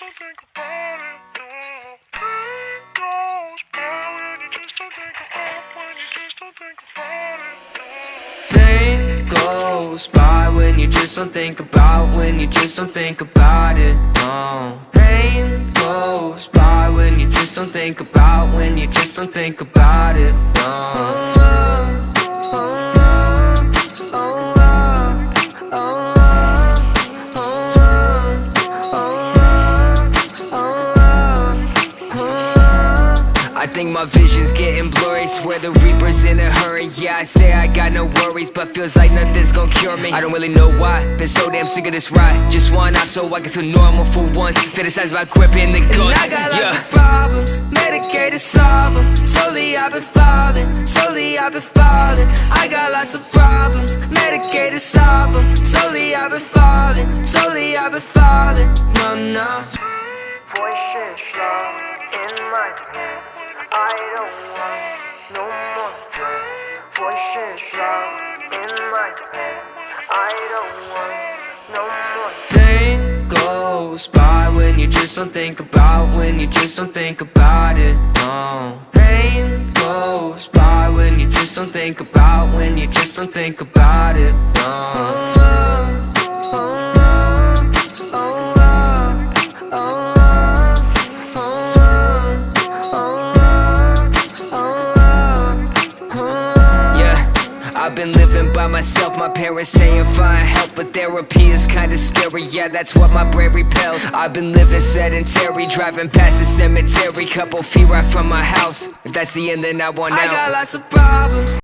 don't think about it. Pain goes by when you just don't think about it. When you just don't think about it. Pain goes by when you just don't think about. When you just don't think about it. No. I think my vision's getting blurry. Swear the Reaper's in a hurry. Yeah, I say I got no worries, but feels like nothing's gonna cure me. I don't really know why, been so damn sick of this ride. Just one off so I can feel normal for once. Fantasize about gripping the gun. And I got lots of problems, medicated, solve them. Slowly I've been falling, slowly I've been falling. I got lots of problems, medicated, solve them. Slowly I've been falling, slowly I've been falling. No, no. Voices loud in my head, I don't want no more pain. Voices loud in my head, I don't want no more Pain goes by when you just don't think about. When you just don't think about it. No. Pain goes by when you just don't think about. When you just don't think about it. No. I've been living by myself, my parents saying find help, but therapy is kinda scary, yeah, that's what my brain repels. I've been living sedentary, driving past the cemetery, couple feet right from my house. If that's the end, then I want out. I got lots of problems.